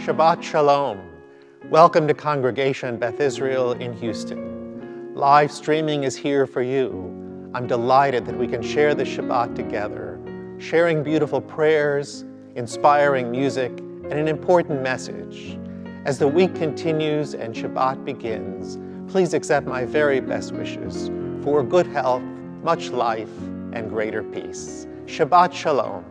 Shabbat Shalom. Welcome to Congregation Beth Israel in Houston. Live streaming is here for you. I'm delighted that we can share the Shabbat together, sharing beautiful prayers, inspiring music, and an important message. As the week continues and Shabbat begins, please accept my very best wishes for good health, much life, and greater peace. Shabbat Shalom.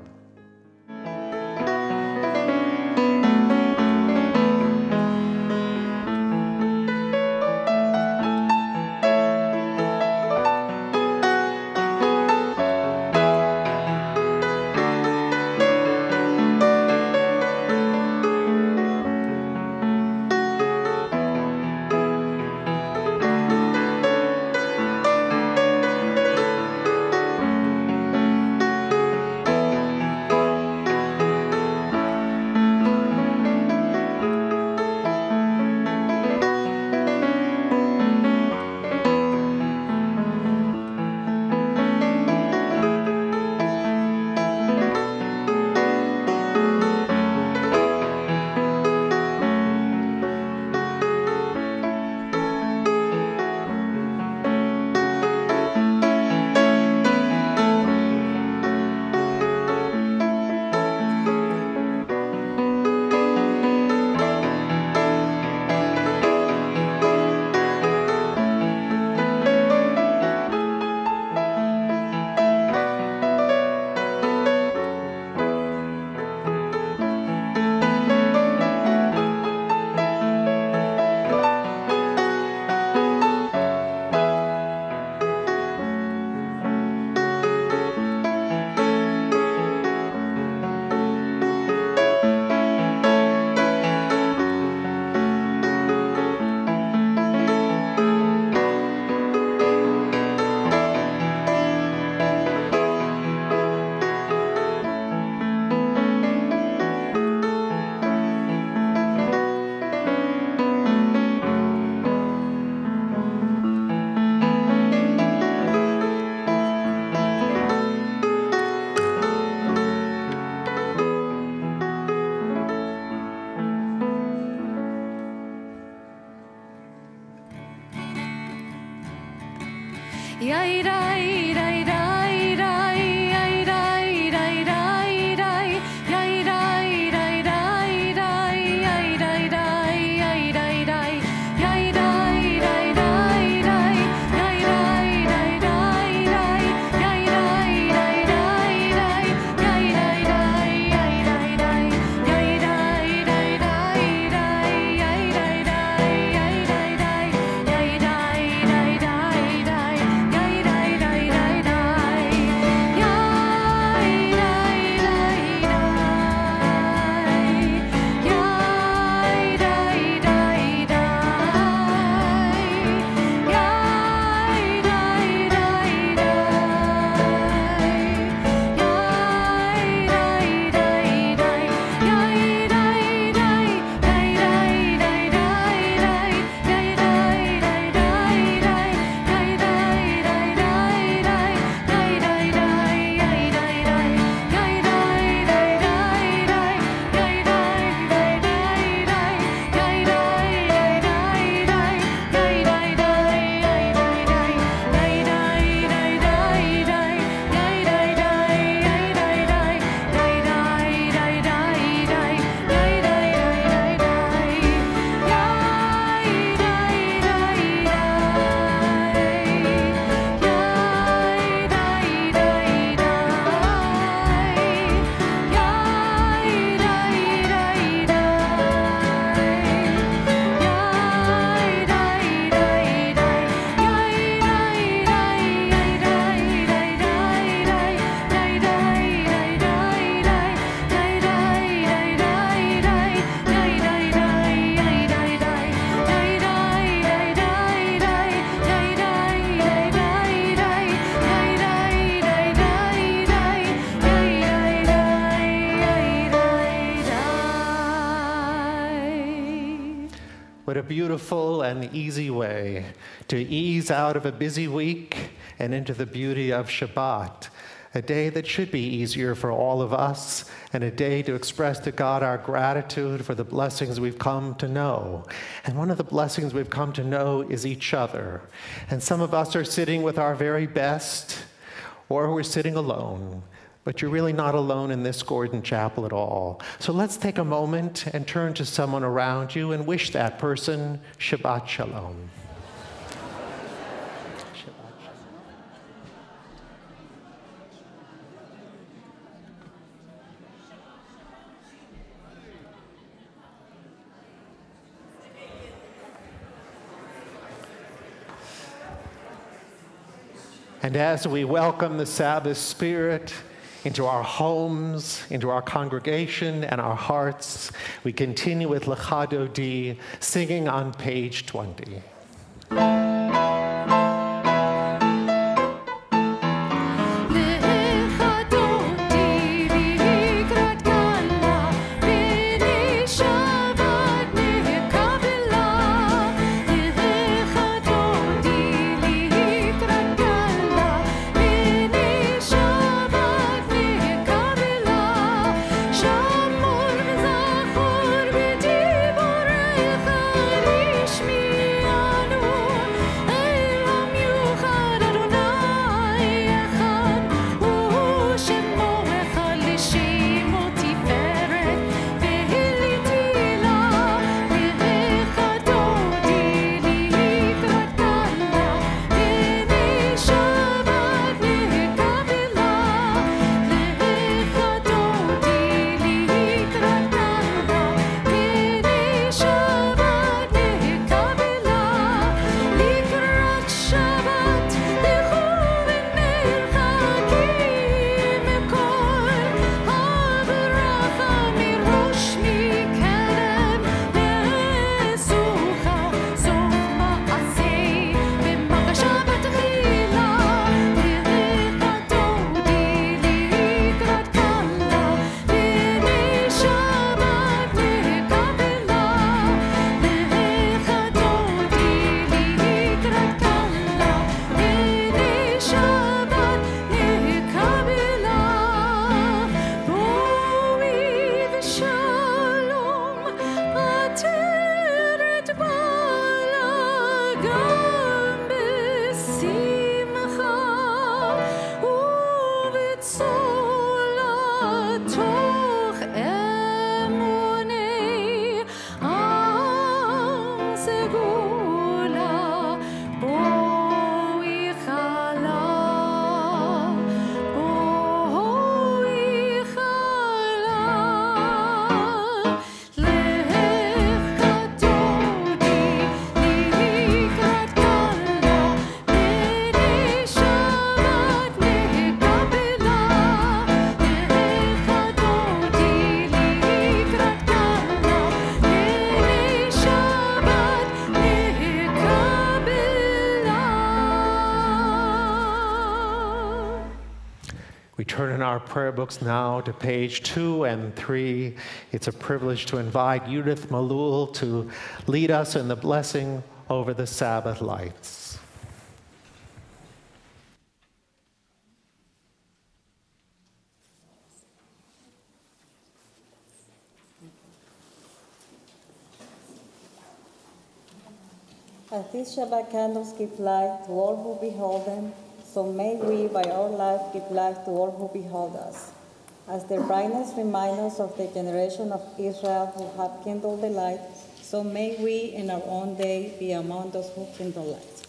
What a beautiful and easy way to ease out of a busy week and into the beauty of Shabbat a day that should be easier for all of us, and a day to express to God our gratitude for the blessings we've come to know. And one of the blessings we've come to know is each other. And some of us are sitting with our very best, or we're sitting alone. But you're really not alone in this Gordon Chapel at all. So let's take a moment and turn to someone around you and wish that person Shabbat Shalom. And as we welcome the Sabbath spirit into our homes, into our congregation and our hearts, we continue with Lecha Dodi, singing on page 20. Turn in our prayer books now to page 2 and 3. It's a privilege to invite Judith Malul to lead us in the blessing over the Sabbath lights. As these Shabbat candles give light to all who behold them, so may we, by our life, give life to all who behold us. As their brightness reminds us of the generation of Israel who have kindled the light, so may we, in our own day, be among those who kindle light.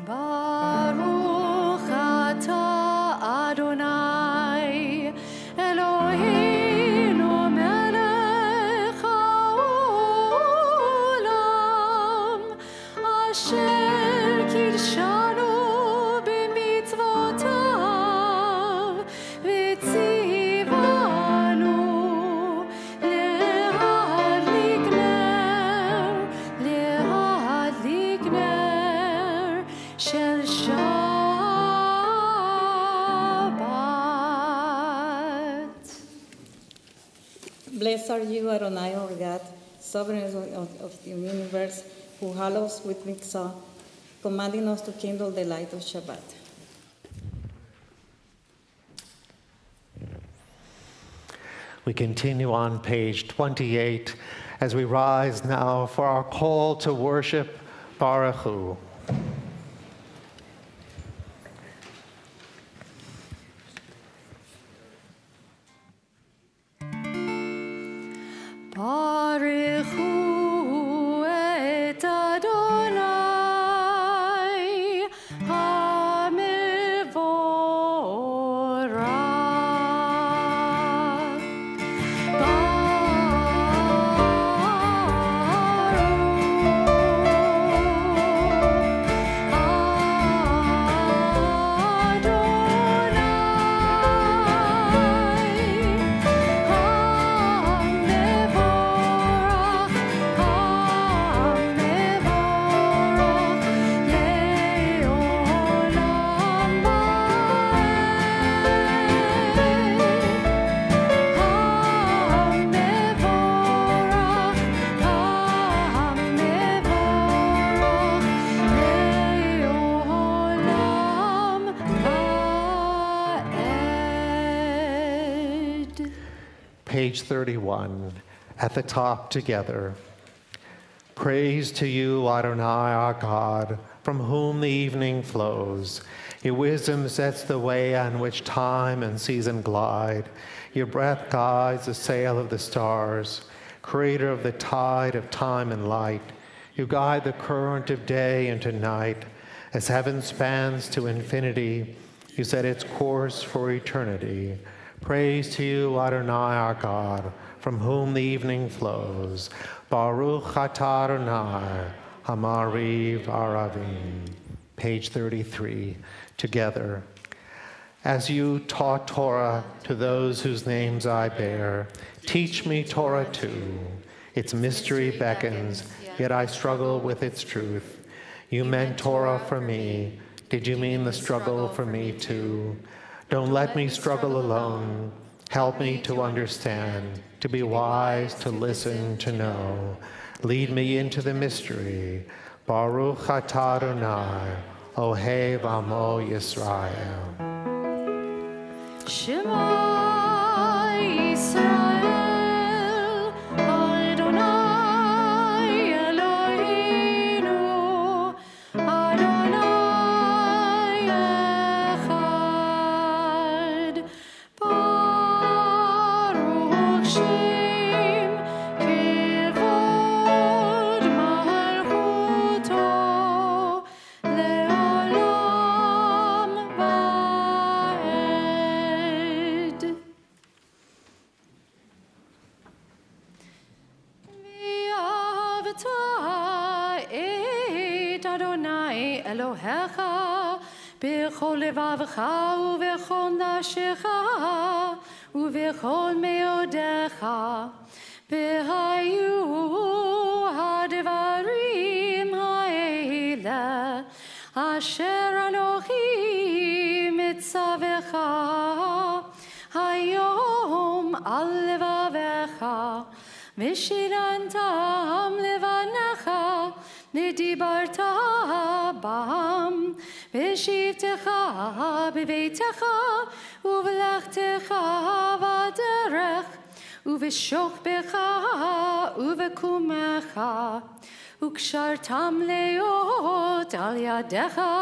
Baruch atah Adonai Eloheinu melech haolam asher kidshanu b'mitzvotav v'tzivanu Praise are you, Adonai, our God, sovereign of the universe, who hallows with mitzvah, commanding us to kindle the light of Shabbat. We continue on page 28 as we rise now for our call to worship Baruch Hu. Baruch Hu et Adonai HaMevorach. Page 31, at the top together. Praise to you, Adonai, our God, from whom the evening flows. Your wisdom sets the way on which time and season glide. Your breath guides the sail of the stars, creator of the tide of time and light. You guide the current of day into night. As heaven spans to infinity, you set its course for eternity. Praise to you, Adonai, our God, from whom the evening flows. Baruch atah Adonai, Hamariv Aravim. Page 33, together. As you taught Torah to those whose names I bear, teach me Torah too. Its mystery beckons, yet I struggle with its truth. You meant Torah for me. Did you mean the struggle for me too? Don't let me struggle alone. Help me to understand, to be wise, to listen, to know. Lead me into the mystery. Baruch atah Adonai, Ohev Amo Yisrael. Shema Yisrael, Adonai Eloheinu, Adonai Echad. Baruch Shem Kivod Malchuto Le'olam Va'ed. V'ahavta et Adonai Elohecha b'chol levavecha u'v'chol nafshecha u'v'chol meodecha v'hayu ha'devarim ha'ele asher Anochi mitzavecha hayom al levavecha v'shirantam levanecha v'dibarta bam v'shivtecha b'veitecha u'v'lechtecha v'derech u'v'shokbecha u'v'kumecha u'kshartam leot al yadecha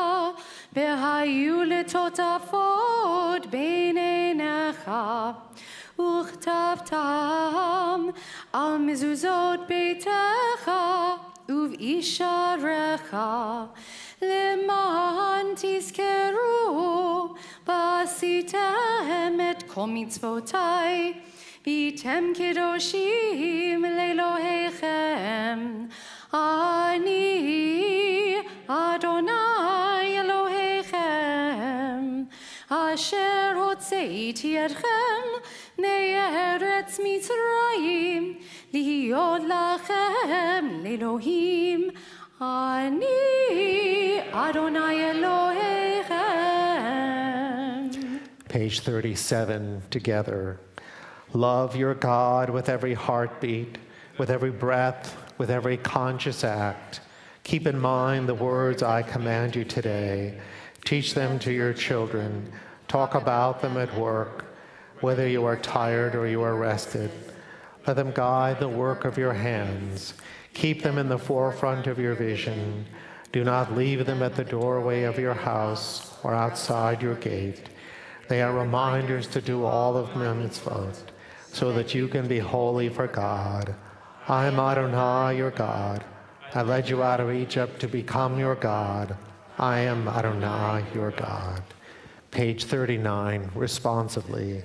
v'hayu letotafot b'neinecha u'chtavtam al mezuzot beitecha u'v'isharecha leman tizkeru ba'asitem et kol mitzvotai v'tem kedoshim le'Elohechem ani Adonai Elohechem asher hotzeiti etchem me'eretz Mitzrayim lihiyot lachem le'Elohim ani Adonai Elohechem. Page 37, together. Love your God with every heartbeat, with every breath, with every conscious act. Keep in mind the words I command you today. Teach them to your children. Talk about them at work, whether you are tired or you are rested. Let them guide the work of your hands. Keep them in the forefront of your vision. Do not leave them at the doorway of your house or outside your gate. They are reminders to do all of the mitzvot, so that you can be holy for God. I am Adonai, your God. I led you out of Egypt to become your God. I am Adonai, your God. Page 39, responsively.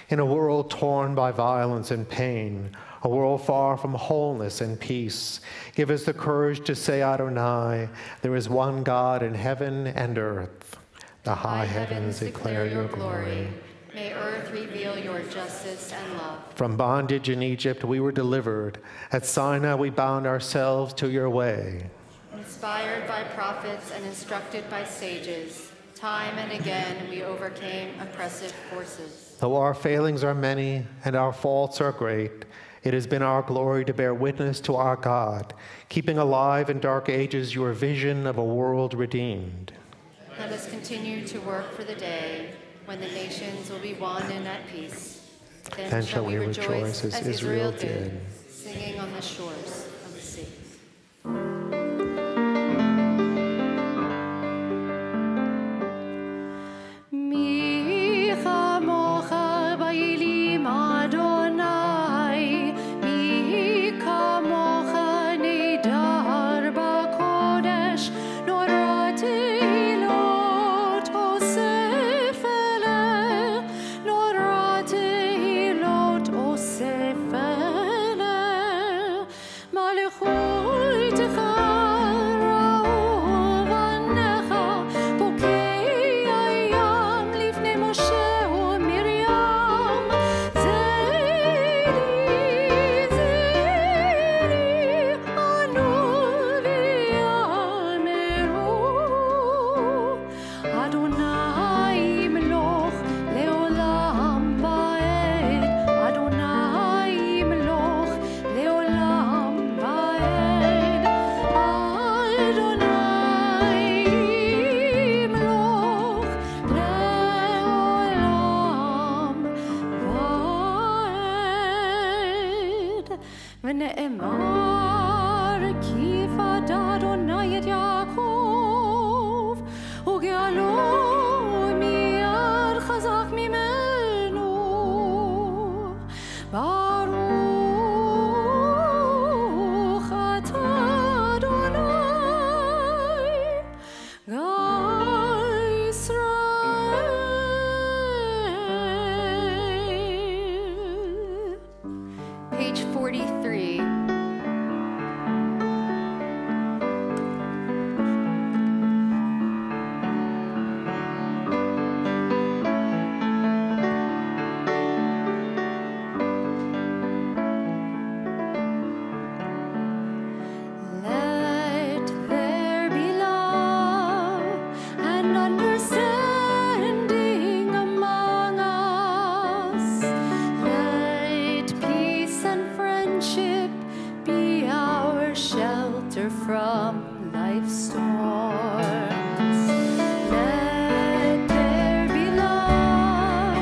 In a world torn by violence and pain, a world far from wholeness and peace, give us the courage to say, Adonai, there is one God in heaven and earth. The high heavens declare your glory. May earth reveal your justice and love. From bondage in Egypt we were delivered. At Sinai we bound ourselves to your way. Inspired by prophets and instructed by sages, time and again we overcame oppressive forces. Though our failings are many and our faults are great, it has been our glory to bear witness to our God, keeping alive in dark ages your vision of a world redeemed. Let us continue to work for the day when the nations will be one and at peace. Then shall we rejoice as Israel did, singing on the shores of the sea. Page 43. From life's storms, let there be love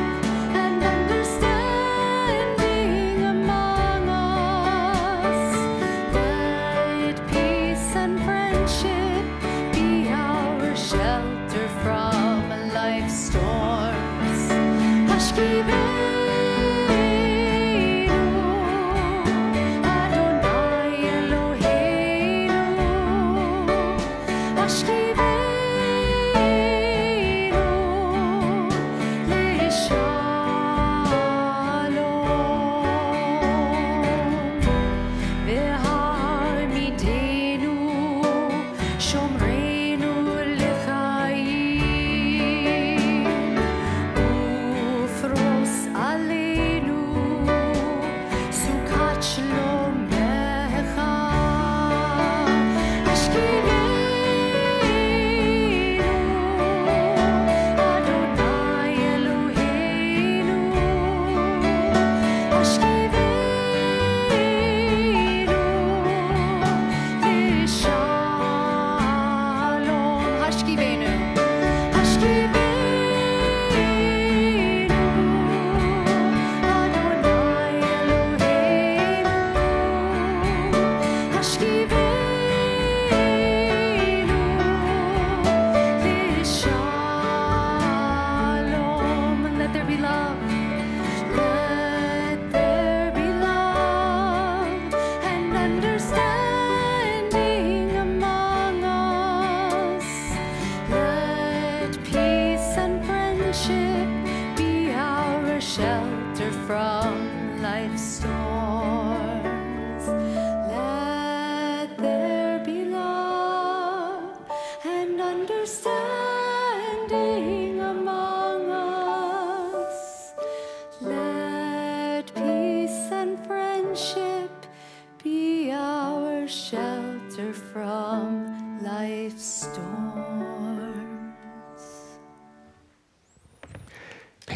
and understanding among us. Let peace and friendship be our shelter from life's storms.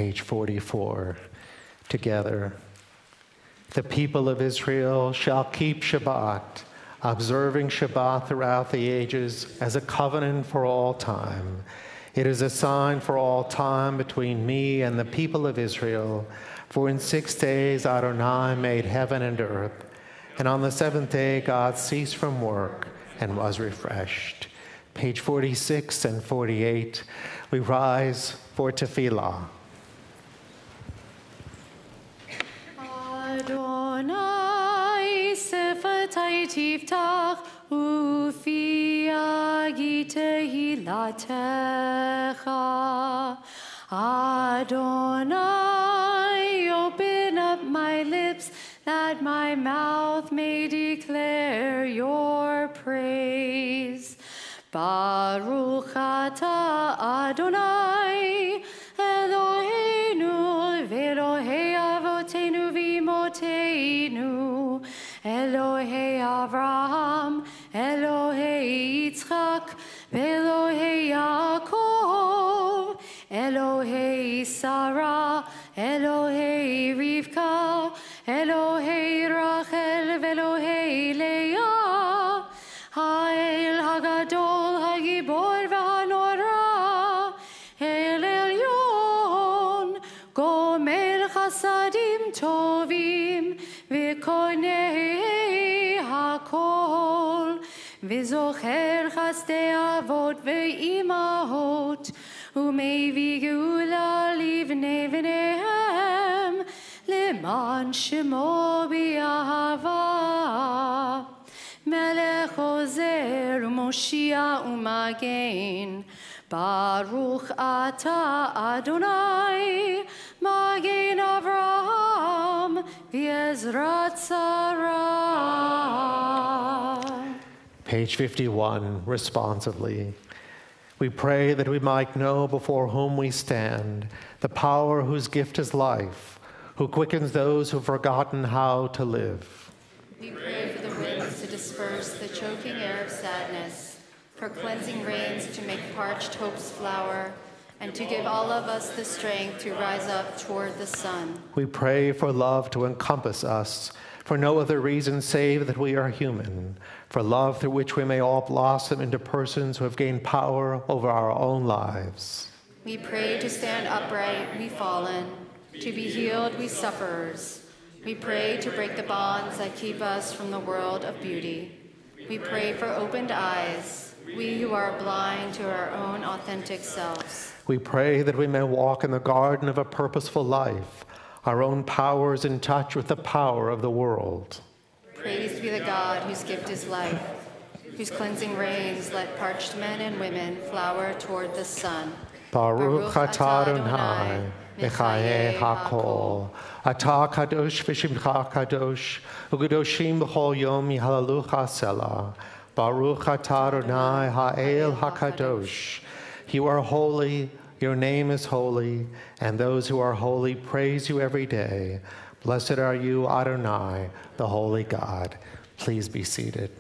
Page 44, together. The people of Israel shall keep Shabbat, observing Shabbat throughout the ages as a covenant for all time. It is a sign for all time between me and the people of Israel. For in 6 days Adonai made heaven and earth, and on the seventh day God ceased from work and was refreshed. Page 46 and 48, we rise for tefillah. Adonai sefatai tiftach ufi agi tehilatecha. Adonai, open up my lips that my mouth may declare your praise. Baruch atah Adonai Eloheinu v'Elohei avotenu v'imotenu, Elohei Avraham, Elohei Yitzchak, v'Elohei Yaakov, Elohei Sarah, Elohei Rivka, Elohei Rachel, v'Elohei Leah, Ha'el Hagadol Hagibor v'Hanora, El Elyon, Gomer Chasadim Tovim, v'Konei Hakol, v'Zocher Chasdei Avot v'Imahot, U'mei Geula livnei v'neihem, Leman Shemo b'Ahava. Melech Ozer u'Moshia u'Magen, Baruch atah Adonai, Magen Avraham v'Ezrat Sarah. Page 51, responsively. We pray that we might know before whom we stand, the power whose gift is life, who quickens those who've forgotten how to live. We pray for the winds to disperse the choking air of sadness, for cleansing rains to make parched hopes flower, and to give all of us the strength to rise up toward the sun. We pray for love to encompass us, for no other reason save that we are human, for love through which we may all blossom into persons who have gained power over our own lives. We pray to stand upright, we fallen, to be healed, we sufferers. We pray to break the bonds that keep us from the world of beauty. We pray for opened eyes, we who are blind to our own authentic selves. We pray that we may walk in the garden of a purposeful life, our own powers in touch with the power of the world. Praised be the God whose gift is life, whose cleansing rains let parched men and women flower toward the sun. Baruch atah Adonai, Mechayeh HaKol, atah kadosh v'shimcha kadosh, u'kadoshim b'chol yom yihalalucha selah. Baruch atah Adonai ha'el hakadosh. You are holy, your name is holy, and those who are holy praise you every day. Blessed are you, Adonai, the holy God. Please be seated.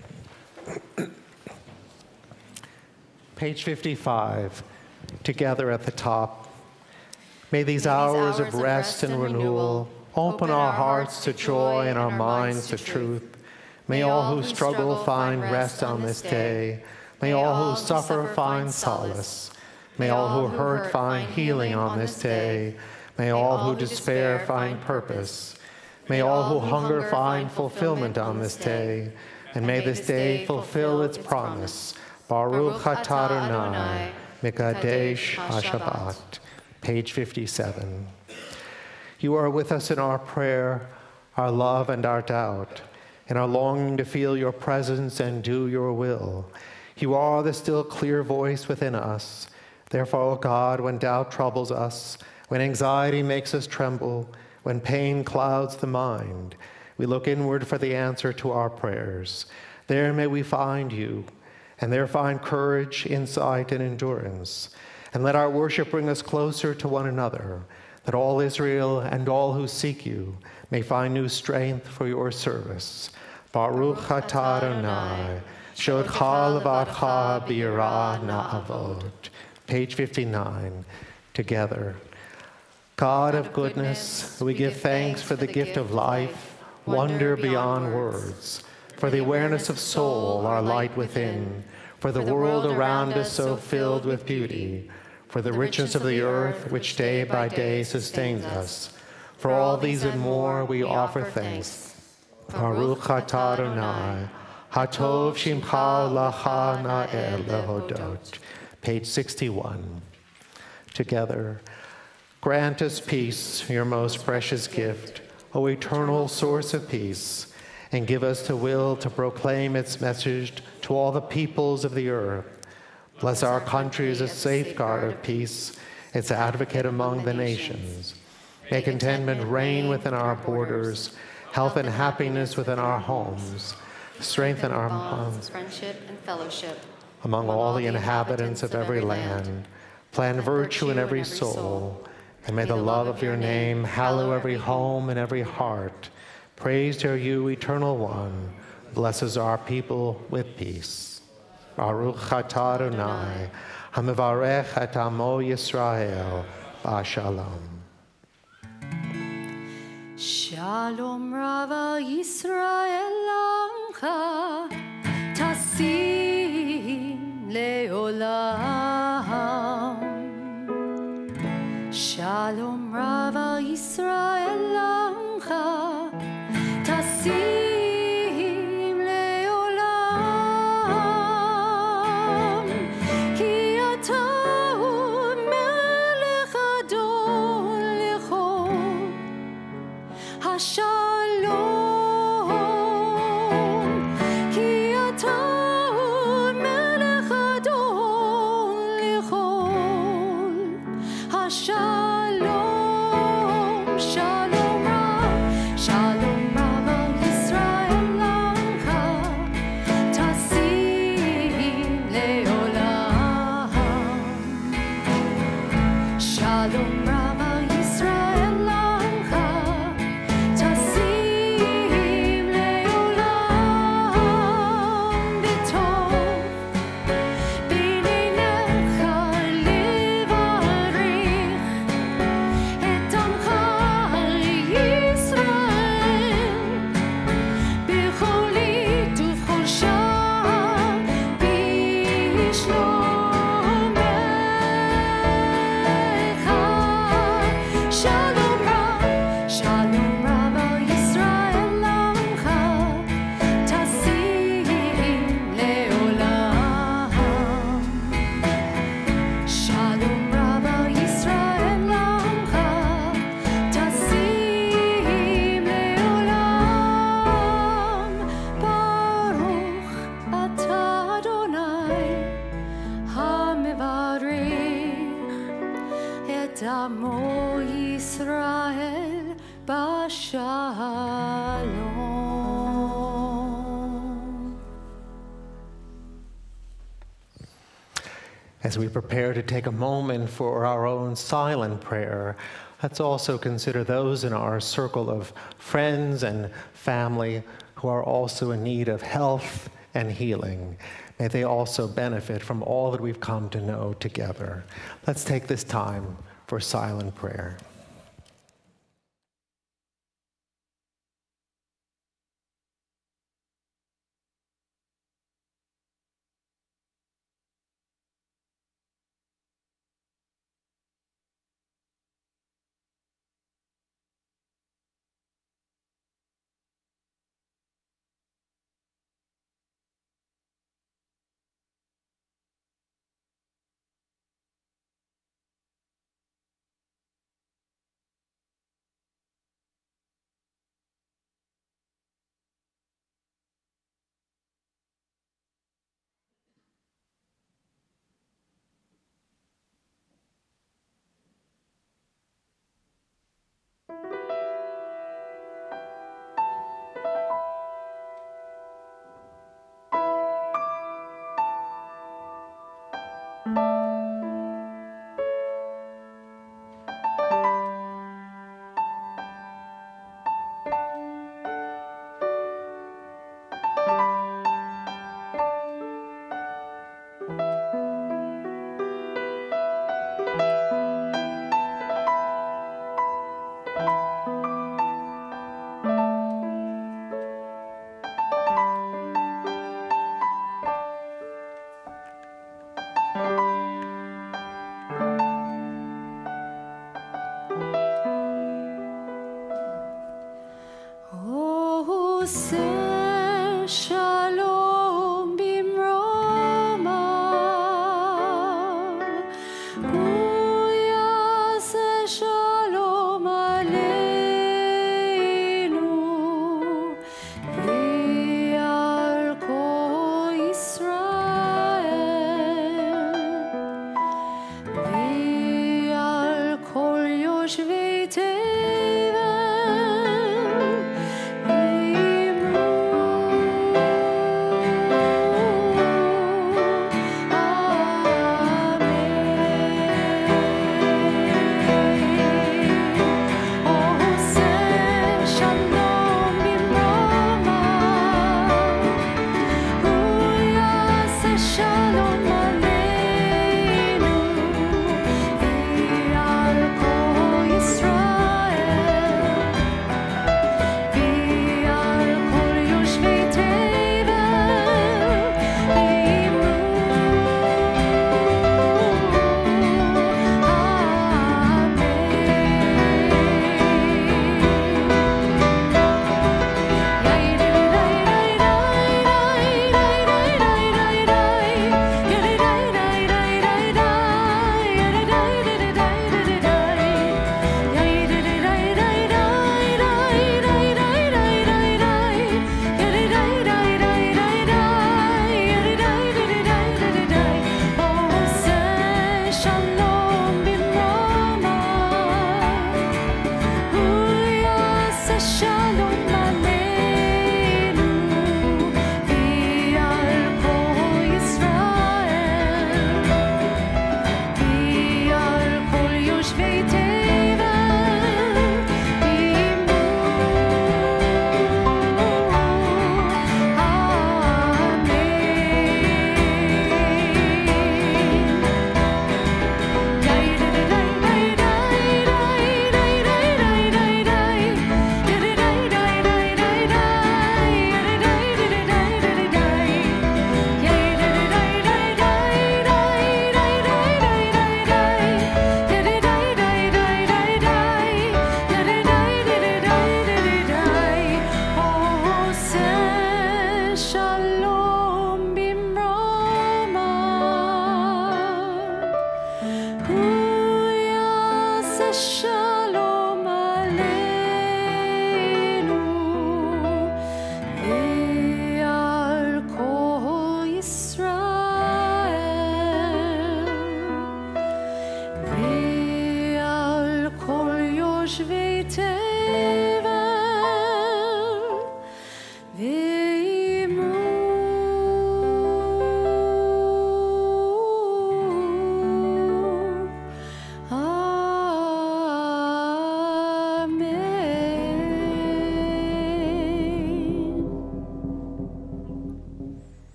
Page 55, together at the top. May these hours of rest and renewal open our hearts to joy and our minds to truth. May all who struggle find rest on this day. May all who suffer find solace. May all who hurt find healing on this day. May all who despair find purpose. May all who hunger find fulfillment on this day. And may this day fulfill its promise. Baruch atah Adonai, Mekadesh HaShabbat. Page 57. You are with us in our prayer, our love and our doubt, in our longing to feel your presence and do your will. You are the still clear voice within us. Therefore, O God, when doubt troubles us, when anxiety makes us tremble, when pain clouds the mind, we look inward for the answer to our prayers. There may we find you, and there find courage, insight, and endurance. And let our worship bring us closer to one another, that all Israel and all who seek you may find new strength for your service. Baruch atah Adonai, shodcha levadcha b'yirah na'avod. Page 59, together. God of goodness, we give thanks for the gift of life, wonder beyond words, for the awareness of soul, our light within, for the world around us so filled with beauty, for the richness of the earth which day by day sustains us. For all these and more we offer thanks. Baruch atah Adonai, hatov shimcha lacha na'el lehodot. Page 61. Together, grant us peace, your most precious gift, O eternal source of peace, and give us the will to proclaim its message to all the peoples of the earth. Bless our country as a safeguard of peace, its advocate among the nations. May contentment reign within our borders, health and happiness within our homes. Strengthen our bonds, friendship, and fellowship among all the inhabitants of every land. Plant virtue in every soul, and may the love of your name hallow every home and every heart. Praised are you, Eternal One, blesses our people with peace. Baruch atah Adonai, hamivarech et amo Yisrael, b'shalom. Shalom Rava Yisrael Amcha Tasim Leolam. Shalom Rava Yisrael Amcha Tasim Leolam. Ki atahu melech adon lechol Shalom, ki atahu melech adon lechol. Shalom, shalom rav al Yisrael amcha, tasim leolam. Shalom rav al Yisrael amcha. Amo Yisrael b'shalom. As we prepare to take a moment for our own silent prayer, let's also consider those in our circle of friends and family who are also in need of health and healing. May they also benefit from all that we've come to know together. Let's take this time for silent prayer.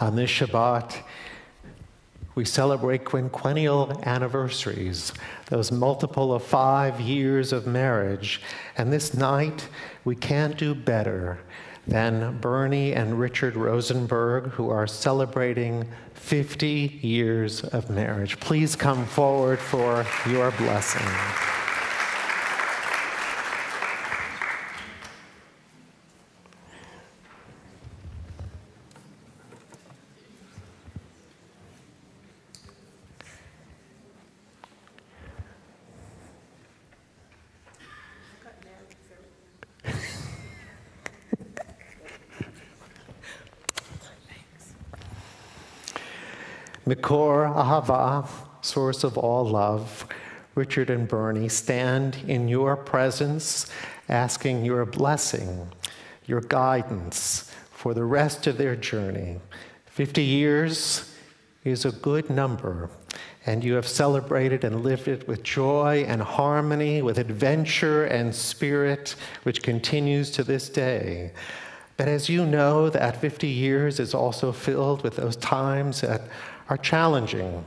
On this Shabbat, we celebrate quinquennial anniversaries, those multiple of 5 years of marriage. And this night, we can't do better than Bernie and Richard Rosenberg, who are celebrating 50 years of marriage. Please come forward for your blessing. Mikor Ahava, source of all love, Richard and Bernie stand in your presence, asking your blessing, your guidance for the rest of their journey. 50 years is a good number, and you have celebrated and lived it with joy and harmony, with adventure and spirit, which continues to this day. But as you know, that 50 years is also filled with those times that are challenging.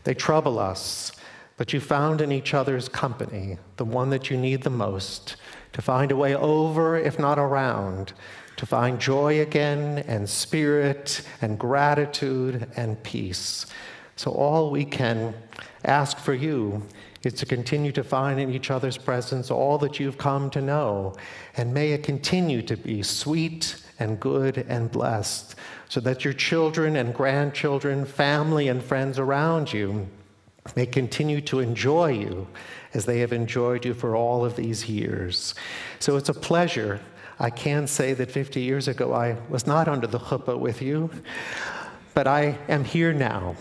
They trouble us, but you found in each other's company the one that you need the most, to find a way over, if not around, to find joy again and spirit and gratitude and peace. So all we can ask for you is to continue to find in each other's presence all that you've come to know, and may it continue to be sweet and good and blessed, so that your children and grandchildren, family and friends around you may continue to enjoy you as they have enjoyed you for all of these years. So it's a pleasure. I can say that 50 years ago I was not under the chuppah with you, but I am here now,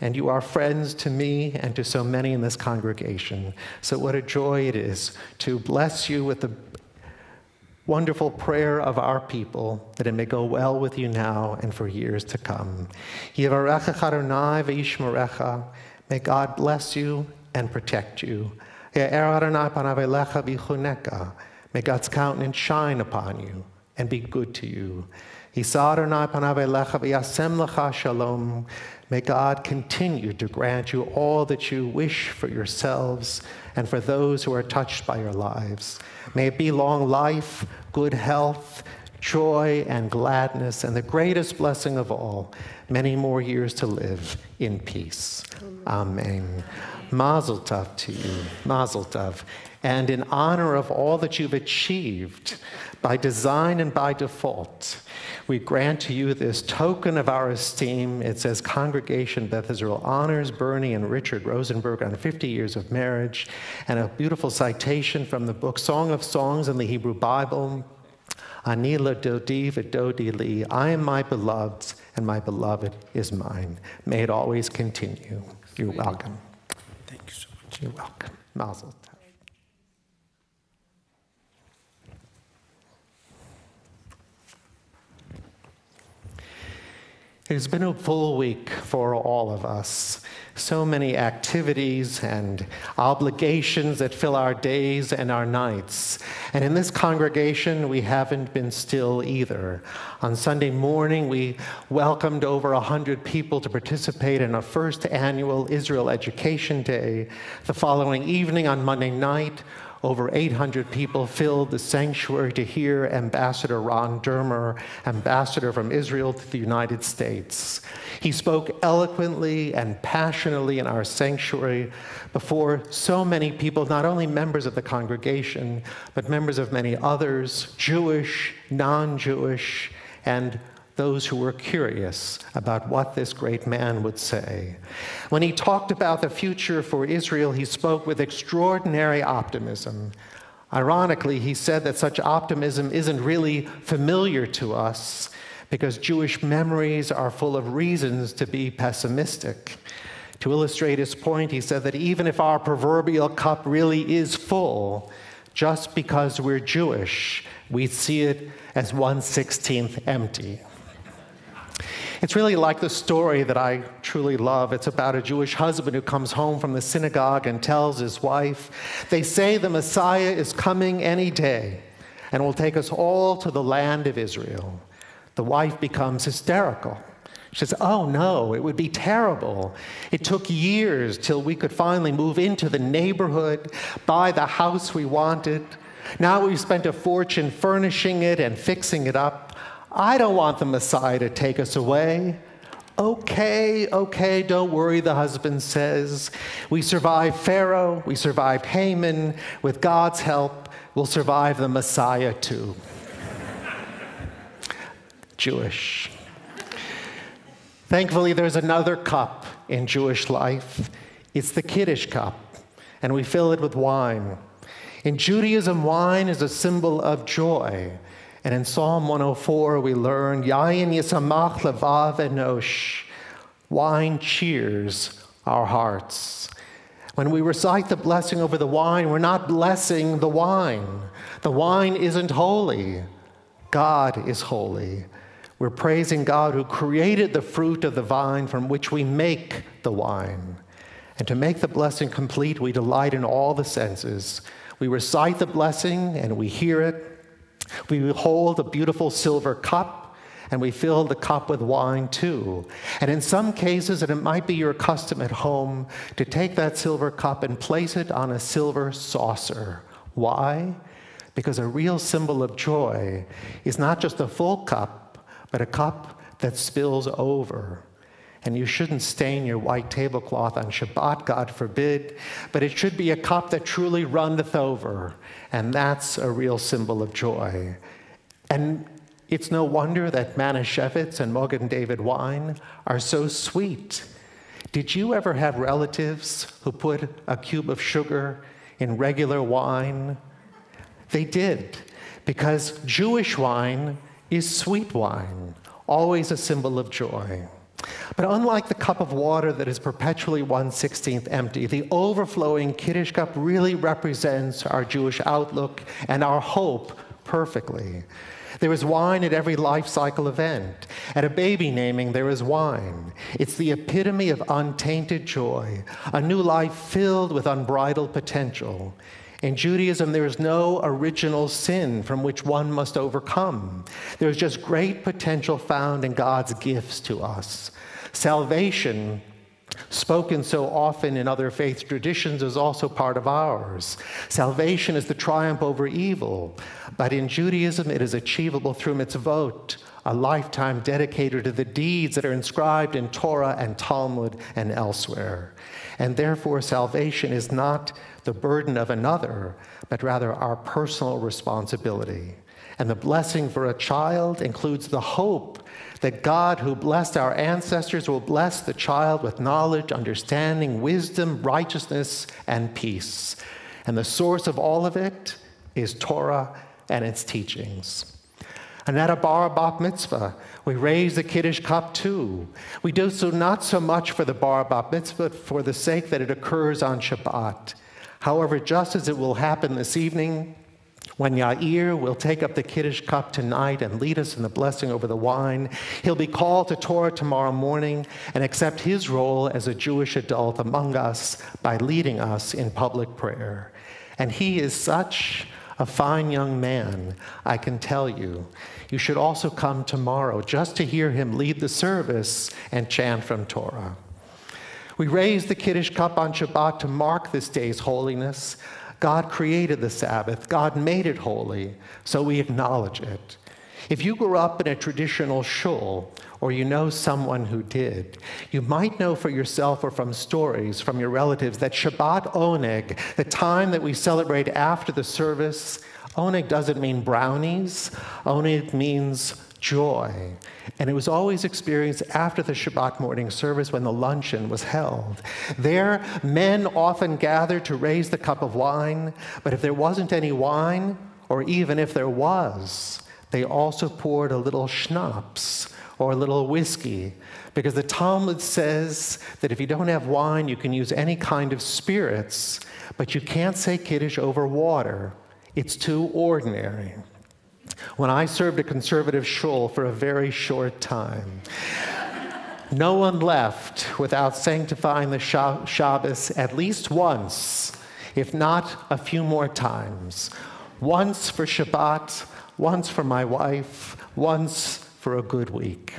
and you are friends to me and to so many in this congregation. So what a joy it is to bless you with the wonderful prayer of our people, that it may go well with you now and for years to come. Yivarechecha Adonai v'yishmerecha. May God bless you and protect you. Ye'er Adonai panav elecha v'yichuneka. May God's countenance shine upon you and be good to you. Yisa Adonai panav elecha v'yasem lecha shalom. May God continue to grant you all that you wish for yourselves and for those who are touched by your lives. May it be long life, good health, joy and gladness, and the greatest blessing of all, many more years to live in peace. Amen. Mazel tov to you, mazel tov. And in honor of all that you've achieved, by design and by default, we grant to you this token of our esteem. It says, Congregation Beth Israel honors Bernie and Richard Rosenberg on 50 years of marriage, and a beautiful citation from the book Song of Songs in the Hebrew Bible. Ani l'dodi v'dodi li. I am my beloved's, and my beloved is mine. May it always continue. You're welcome. Thank you so much. You're welcome. Mazel tov. It has been a full week for all of us. So many activities and obligations that fill our days and our nights. And in this congregation, we haven't been still either. On Sunday morning, we welcomed over 100 people to participate in our first annual Israel Education Day. The following evening, on Monday night, over 800 people filled the sanctuary to hear Ambassador Ron Dermer, ambassador from Israel to the United States. He spoke eloquently and passionately in our sanctuary before so many people, not only members of the congregation, but members of many others, Jewish, non-Jewish, and those who were curious about what this great man would say. When he talked about the future for Israel, he spoke with extraordinary optimism. Ironically, he said that such optimism isn't really familiar to us because Jewish memories are full of reasons to be pessimistic. To illustrate his point, he said that even if our proverbial cup really is full, just because we're Jewish, we see it as 1/16 empty. It's really like the story that I truly love. It's about a Jewish husband who comes home from the synagogue and tells his wife, "They say the Messiah is coming any day and will take us all to the land of Israel." The wife becomes hysterical. She says, oh no, it would be terrible. It took years till we could finally move into the neighborhood, buy the house we wanted. Now we've spent a fortune furnishing it and fixing it up. I don't want the Messiah to take us away. Okay, don't worry, the husband says. We survived Pharaoh, we survived Haman. With God's help, we'll survive the Messiah too. Jewish. Thankfully, there's another cup in Jewish life. It's the Kiddush cup, and we fill it with wine. In Judaism, wine is a symbol of joy. And in Psalm 104, we learn, Yayin yisamach levav enosh. Wine cheers our hearts. When we recite the blessing over the wine, we're not blessing the wine. The wine isn't holy. God is holy. We're praising God who created the fruit of the vine from which we make the wine. And to make the blessing complete, we delight in all the senses. We recite the blessing and we hear it. We hold a beautiful silver cup and we fill the cup with wine too. And in some cases, and it might be your custom at home, to take that silver cup and place it on a silver saucer. Why? Because a real symbol of joy is not just a full cup, but a cup that spills over. And you shouldn't stain your white tablecloth on Shabbat, God forbid, but it should be a cup that truly runneth over. And that's a real symbol of joy. And it's no wonder that Manischewitz and Mogen David wine are so sweet. Did you ever have relatives who put a cube of sugar in regular wine? They did, because Jewish wine is sweet wine, always a symbol of joy. But unlike the cup of water that is perpetually 1/16 empty, the overflowing Kiddush cup really represents our Jewish outlook and our hope perfectly. There is wine at every life cycle event. At a baby naming, there is wine. It's the epitome of untainted joy, a new life filled with unbridled potential. In Judaism, there is no original sin from which one must overcome. There is just great potential found in God's gifts to us. Salvation, spoken so often in other faith traditions, is also part of ours. Salvation is the triumph over evil, but in Judaism, it is achievable through mitzvot, a lifetime dedicated to the deeds that are inscribed in Torah and Talmud and elsewhere. And therefore, salvation is not the burden of another, but rather our personal responsibility. And the blessing for a child includes the hope that God, who blessed our ancestors, will bless the child with knowledge, understanding, wisdom, righteousness, and peace. And the source of all of it is Torah and its teachings. And at a bar bat mitzvah, we raise the Kiddush cup too. We do so not so much for the bar bat mitzvah, but for the sake that it occurs on Shabbat. However, just as it will happen this evening, when Yair will take up the Kiddush cup tonight and lead us in the blessing over the wine, he'll be called to Torah tomorrow morning and accept his role as a Jewish adult among us by leading us in public prayer. And he is such a fine young man, I can tell you. You should also come tomorrow just to hear him lead the service and chant from Torah. We raise the Kiddush cup on Shabbat to mark this day's holiness. God created the Sabbath. God made it holy, so we acknowledge it. If you grew up in a traditional shul, or you know someone who did, you might know for yourself or from stories from your relatives that Shabbat Oneg, the time that we celebrate after the service, Oneg doesn't mean brownies. Oneg means joy. And it was always experienced after the Shabbat morning service when the luncheon was held. There, men often gathered to raise the cup of wine, but if there wasn't any wine, or even if there was, they also poured a little schnapps or a little whiskey, because the Talmud says that if you don't have wine, you can use any kind of spirits, but you can't say Kiddush over water. It's too ordinary. When I served a conservative shul for a very short time, no one left without sanctifying the Shabbos at least once, if not a few more times. Once for Shabbat, once for my wife, once for a good week.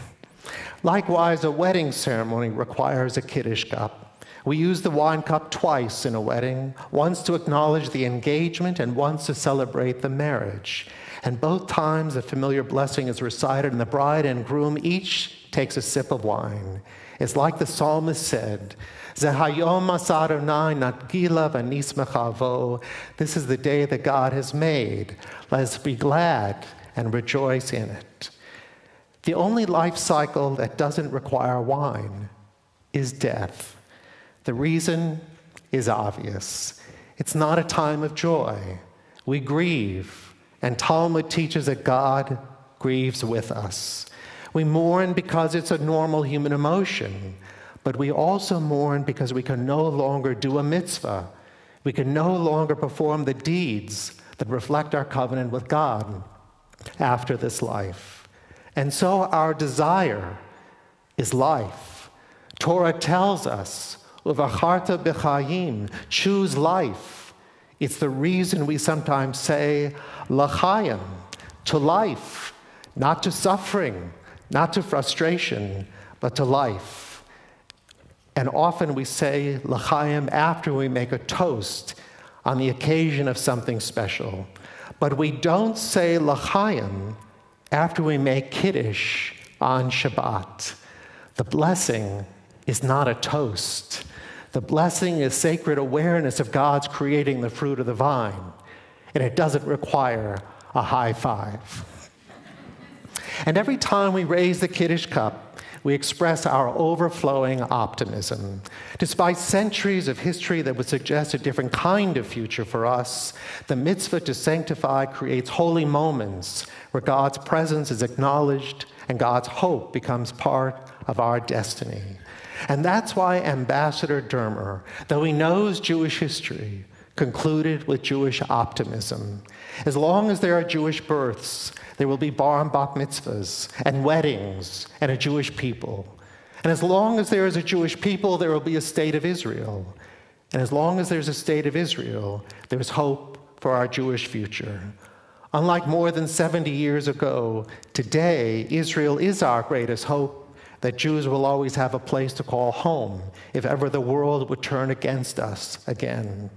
Likewise, a wedding ceremony requires a Kiddush cup. We use the wine cup twice in a wedding, once to acknowledge the engagement and once to celebrate the marriage. And both times a familiar blessing is recited, and the bride and groom each takes a sip of wine. It's like the psalmist said, Zehayom asar Adonai natgila v'nismecha bo. This is the day that God has made. Let us be glad and rejoice in it. The only life cycle that doesn't require wine is death. The reason is obvious. It's not a time of joy. We grieve, and Talmud teaches that God grieves with us. We mourn because it's a normal human emotion, but we also mourn because we can no longer do a mitzvah. We can no longer perform the deeds that reflect our covenant with God after this life. And so our desire is life. Torah tells us, Uvacharta b'chayim, choose life. It's the reason we sometimes say, l'chaim, to life, not to suffering, not to frustration, but to life. And often we say l'chaim after we make a toast on the occasion of something special. But we don't say l'chaim after we make Kiddush on Shabbat. The blessing is not a toast. The blessing is sacred awareness of God's creating the fruit of the vine, and it doesn't require a high five. And every time we raise the Kiddush cup, we express our overflowing optimism. Despite centuries of history that would suggest a different kind of future for us, the mitzvah to sanctify creates holy moments where God's presence is acknowledged and God's hope becomes part of our destiny. And that's why Ambassador Dermer, though he knows Jewish history, concluded with Jewish optimism. As long as there are Jewish births, there will be bar and bat mitzvahs and weddings and a Jewish people. And as long as there is a Jewish people, there will be a state of Israel. And as long as there's a state of Israel, there's hope for our Jewish future. Unlike more than 70 years ago, today, Israel is our greatest hope, that Jews will always have a place to call home if ever the world would turn against us again.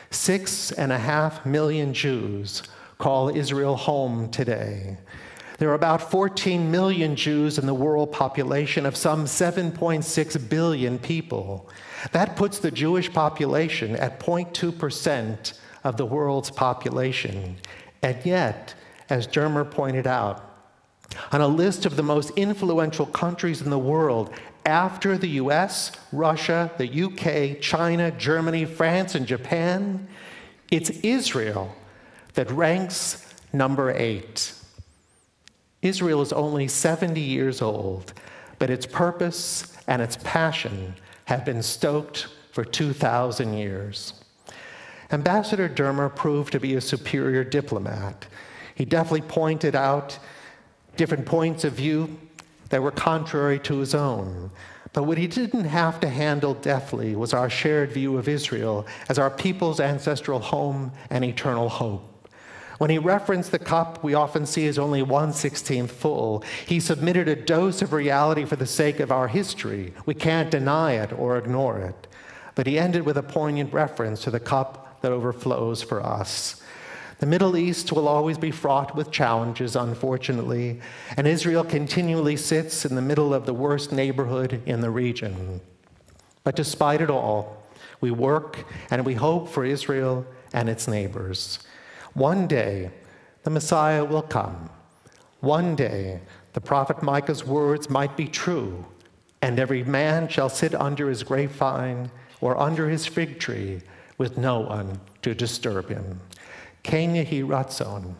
6.5 million Jews call Israel home today. There are about 14 million Jews in the world population of some 7.6 billion people. That puts the Jewish population at 0.2% of the world's population. And yet, as Dermer pointed out, on a list of the most influential countries in the world, after the US, Russia, the UK, China, Germany, France, and Japan, it's Israel that ranks number 8. Israel is only 70 years old, but its purpose and its passion have been stoked for 2,000 years. Ambassador Dermer proved to be a superior diplomat. He definitely pointed out different points of view that were contrary to his own. But what he didn't have to handle deftly was our shared view of Israel as our people's ancestral home and eternal hope. When he referenced the cup we often see as only 1/16 full, he submitted a dose of reality for the sake of our history. We can't deny it or ignore it. But he ended with a poignant reference to the cup that overflows for us. The Middle East will always be fraught with challenges, unfortunately, and Israel continually sits in the middle of the worst neighborhood in the region. But despite it all, we work and we hope for Israel and its neighbors. One day, the Messiah will come. One day, the prophet Micah's words might be true, and every man shall sit under his grapevine or under his fig tree with no one to disturb him. Ken Yehi Ratzon,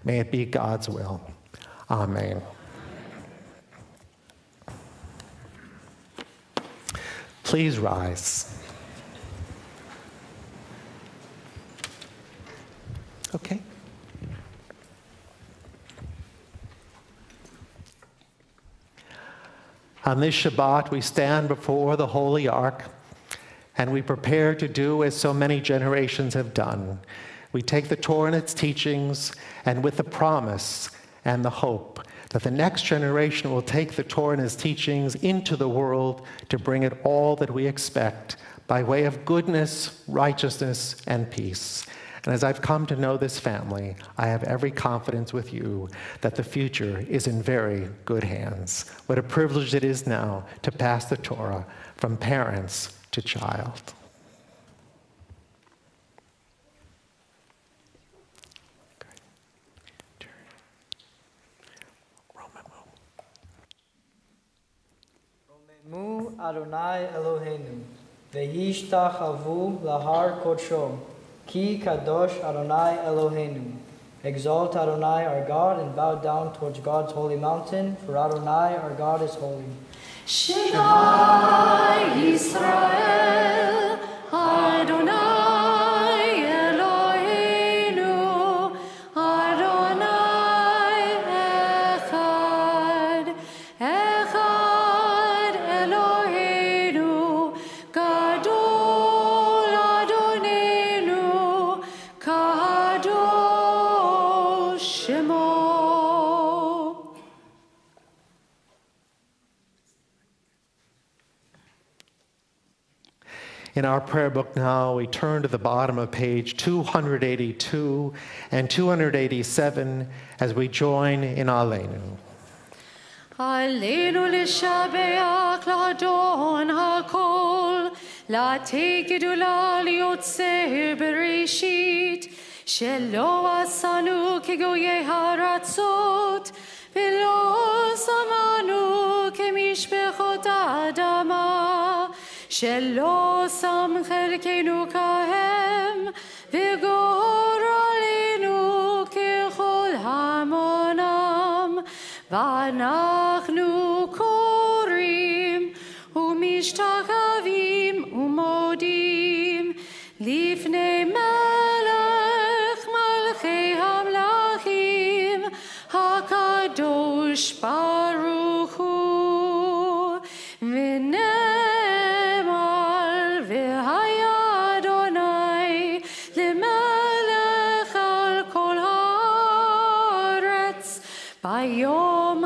may it be God's will. Amen. Please rise. Okay. On this Shabbat, we stand before the Holy Ark, and we prepare to do as so many generations have done. We take the Torah and its teachings, and with the promise and the hope that the next generation will take the Torah and its teachings into the world to bring it all that we expect by way of goodness, righteousness, and peace. And as I've come to know this family, I have every confidence with you that the future is in very good hands. What a privilege it is now to pass the Torah from parents to child. Mu Adonai Eloheinu, ve'yishtachavu lahar kodsho, ki kadosh Adonai Eloheinu. Exalt Adonai our God and bow down towards God's holy mountain, for Adonai our God is holy. Shema Yisrael, Adonai Eloheinu, Adonai Echad, Echad Eloheinu, Gadol Adonenu, Kadosh Shemo. In our prayer book now, we turn to the bottom of page 282 and 287 as we join in Aleinu. Aleinu l'shabeach l'adon hakol, l'atei gedula liotzer bereshit, shelo asanu kegoyei haratzot, v'lo samanu kemishbechot adama, shelo sam chelkenu kahem, v'gor alenu kechol hamonam, ואנחנו קוראים ומשתחווים ומודים לפני מלך מלכי המלכים הקדוש ברוך הוא ונאמר והיה אדוני למלך על כל הארץ ביום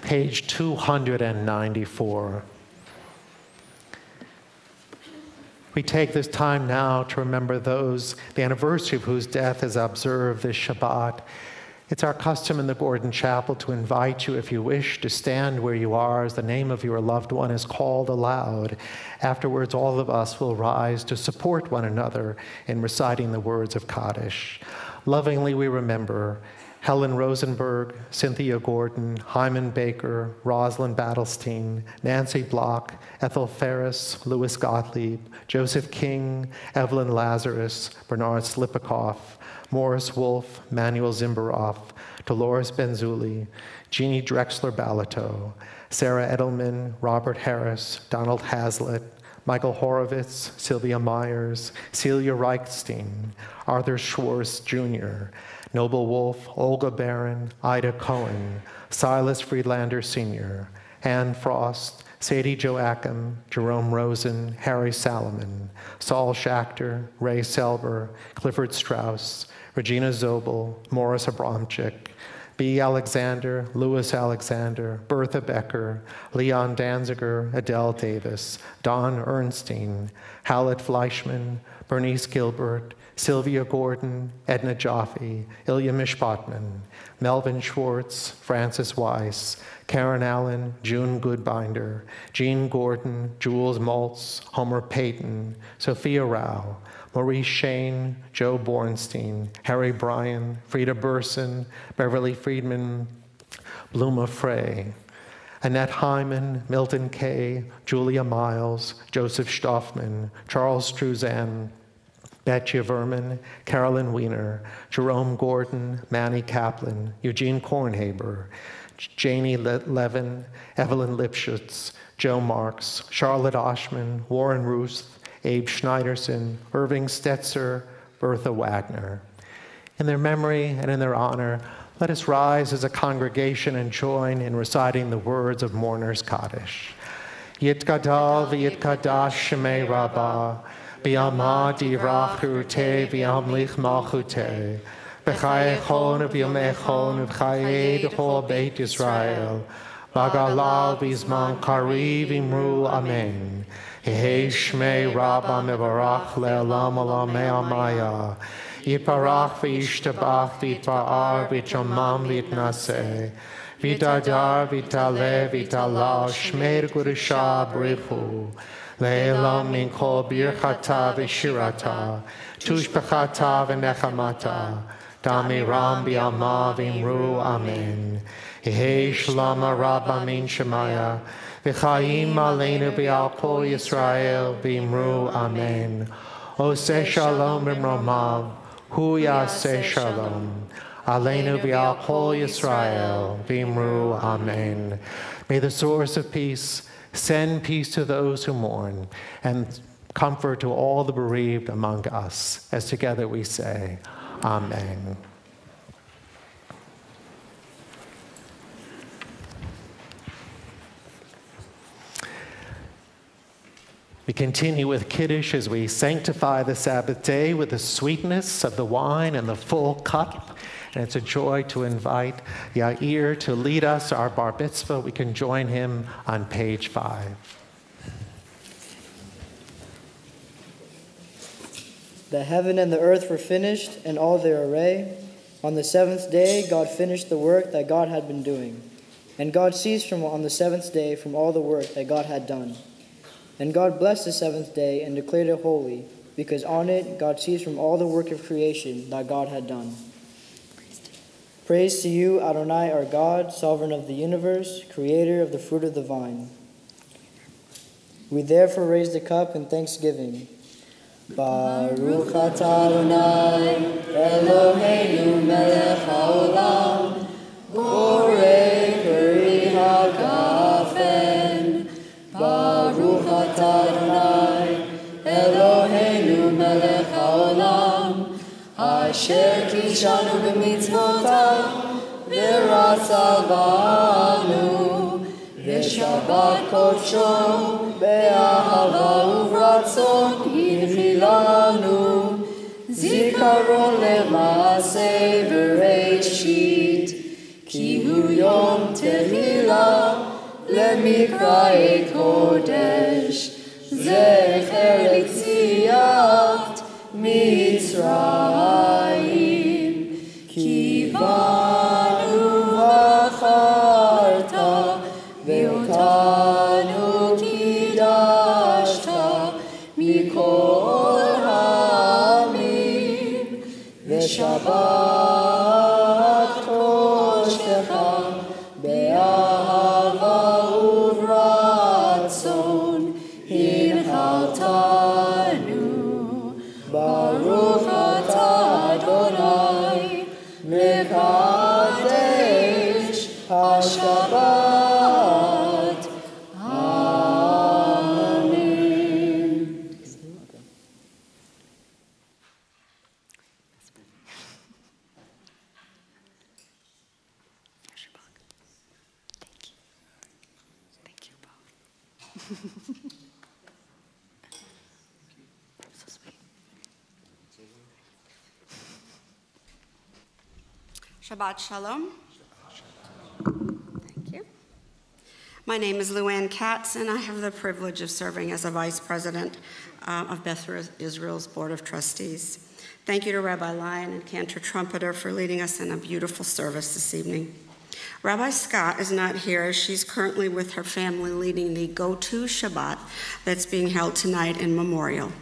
Page 294. We take this time now to remember those, the anniversary of whose death is observed this Shabbat. It's our custom in the Gordon Chapel to invite you, if you wish, to stand where you are as the name of your loved one is called aloud. Afterwards, all of us will rise to support one another in reciting the words of Kaddish. Lovingly we remember Helen Rosenberg, Cynthia Gordon, Hyman Baker, Rosalind Battlestein, Nancy Block, Ethel Ferris, Louis Gottlieb, Joseph King, Evelyn Lazarus, Bernard Slipikoff, Morris Wolfe, Manuel Zimbarov, Dolores Benzuli, Jeannie Drexler-Balato, Sarah Edelman, Robert Harris, Donald Hazlitt, Michael Horowitz, Sylvia Myers, Celia Reichstein, Arthur Schwartz Jr., Noble Wolfe, Olga Barron, Ida Cohen, Silas Friedlander Sr., Anne Frost, Sadie Joachim, Jerome Rosen, Harry Salomon, Saul Schachter, Ray Selber, Clifford Strauss, Regina Zobel, Morris Abramczyk, B. Alexander, Louis Alexander, Bertha Becker, Leon Danziger, Adele Davis, Don Ernstein, Hallett Fleischman, Bernice Gilbert, Sylvia Gordon, Edna Jaffe, Ilya Mishpatman, Melvin Schwartz, Francis Weiss, Karen Allen, June Goodbinder, Jean Gordon, Jules Maltz, Homer Payton, Sophia Rao, Maurice Shane, Joe Bornstein, Harry Bryan, Frida Burson, Beverly Friedman, Bluma Frey, Annette Hyman, Milton Kay, Julia Miles, Joseph Stoffman, Charles Struzan, Betcha Verman, Carolyn Wiener, Jerome Gordon, Manny Kaplan, Eugene Kornhaber, Janie Levin, Evelyn Lipschutz, Joe Marks, Charlotte Oshman, Warren Ruth, Abe Schneiderson, Irving Stetzer, Bertha Wagner. In their memory and in their honor, let us rise as a congregation and join in reciting the words of Mourner's Kaddish. Yitgadal v'yitkadash shemei Rabbah, B'yamah divrach urte v'yamlich malchute, B'chayechon v'yomechon v'chayed chol Beit Yisrael, Bagalal v'zman kariv imru amen. Yehei shmei Rabbah mevarach le'olam olamei amaya, Yitbarach v'yishtabach v'yitba'ar v'yitchamam v'yitnaseh, V'yitadar v'yitale v'yitala shmeir gurisha brichu, Le'elam min kol birchata v'shirata, tushbechata v'nechamata, Damiram b'yama v'imru amen. Yehei shlama Rabbah min shemaya, V'chaim aleinu b'al kol Yisrael v'imru amen. Oseh shalom b'mromav, hu yaseh shalom. Aleinu b'al kol Yisrael v'imru amen. May the source of peace send peace to those who mourn and comfort to all the bereaved among us, as together we say, Amen. We continue with Kiddush as we sanctify the Sabbath day with the sweetness of the wine and the full cup. And it's a joy to invite Yair to lead us our bar mitzvah. We can join him on page 5. The heaven and the earth were finished, and all their array. On the seventh day, God finished the work that God had been doing. And God ceased on the seventh day from all the work that God had done. And God blessed the seventh day and declared it holy, because on it God ceased from all the work of creation that God had done. Praise to you, Adonai, our God, sovereign of the universe, creator of the fruit of the vine. We therefore raise the cup in thanksgiving. Baruch atah Adonai, Eloheinu melech haolam, borei peri hagafen. Baruch atah Adonai, Eloheinu melech haolam, asher kishanu b'mitzvotav, v'ratza banu, v'shabbat kodsho, be'ahava uvratzon yidchilanu, zikaron le'maseh v'reishit, ki hu yom tehillah, lemikrae kodesh, zecher litziat Mitzrayim, ki banu v'acharta, ve'otanu kidashta, mikol ha'amim, ve'shabbat kodshcha, be'ahava uvratzon, hinhaltanu. Baruch atah Adonai, mekadesh haShabbat. Amen. Thank you both. So sweet. Shabbat Shalom. Thank you. My name is Luann Katz, and I have the privilege of serving as a vice president of Beth Israel's Board of Trustees. Thank you to Rabbi Lyon and Cantor Trumpeter for leading us in a beautiful service this evening. Rabbi Scott is not here. She's currently with her family leading the Go-To Shabbat that's being held tonight in Memorial.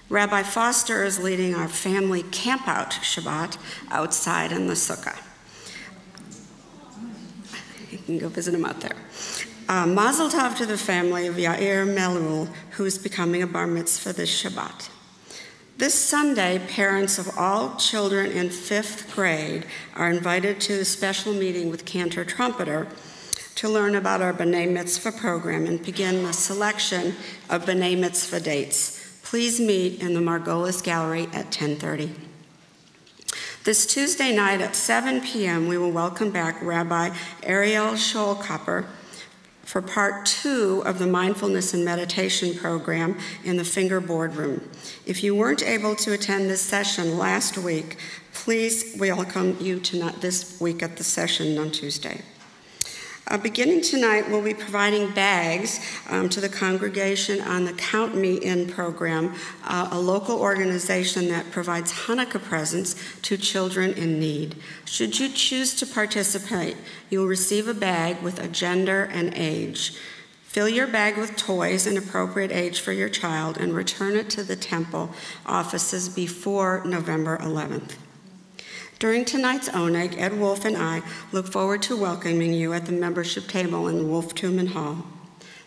Rabbi Foster is leading our family camp-out Shabbat outside in the sukkah. You can go visit him out there. Mazel tov to the family of Yair Melul, who is becoming a bar mitzvah this Shabbat. This Sunday, parents of all children in 5th grade are invited to a special meeting with Cantor Trumpeter to learn about our B'nai Mitzvah program and begin the selection of B'nai Mitzvah dates. Please meet in the Margolis Gallery at 10:30. This Tuesday night at 7 p.m., we will welcome back Rabbi Ariel Scholkopper for part 2 of the Mindfulness and Meditation program in the Finger Boardroom. If you weren't able to attend this session last week, please welcome you this week at the session on Tuesday. Beginning tonight, we'll be providing bags to the congregation on the Count Me In program, a local organization that provides Hanukkah presents to children in need. Should you choose to participate, you will receive a bag with a gender and age. Fill your bag with toys an appropriate age for your child and return it to the temple offices before November 11th. During tonight's Oneg, Ed Wolf and I look forward to welcoming you at the membership table in the Wolf-Tuman Hall.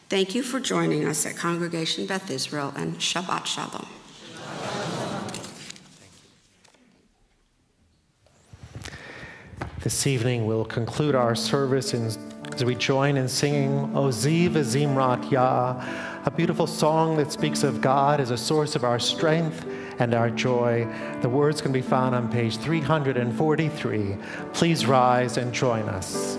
Thank you for joining us at Congregation Beth Israel, and Shabbat Shalom. This evening we'll conclude our service as we join in singing Ozi V'Zimrat Yah, a beautiful song that speaks of God as a source of our strength and our joy. The words can be found on page 343. Please rise and join us.